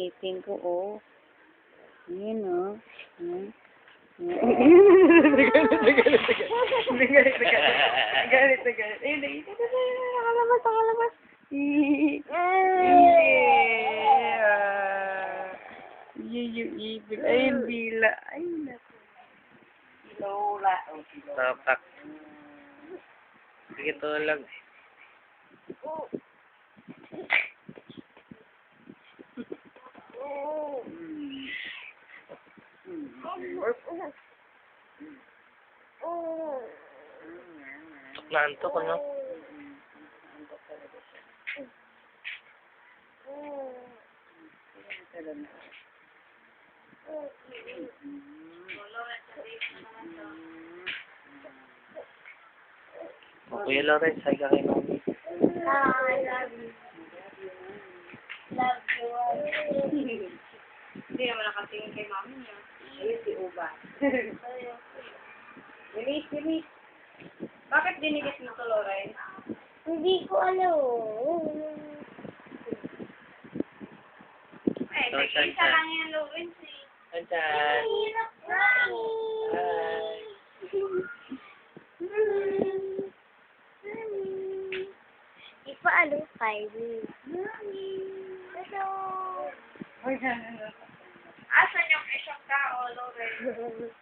ngipin ko, oh. Ayan, oh. Galit. Ayun, nakalabas. Yung ibig. Ay, yung dila. Ay, naku. Lola. Tapak. Sige, tulog. Tok na antok, ano? Kuya Lawrence, hi ka kay Mami. I love you. Love you. Hindi naman nakatingin kay mami niya. Ayun si Uba. Bilis. Bakit dinigit mo to, Lawrence? Hindi ko alam. Isa lang yan, Lawrence, eh. Andyan. Hirap na Hi. Ipaalukay. Mami. Hello. Asan yung isang tao, Lawrence?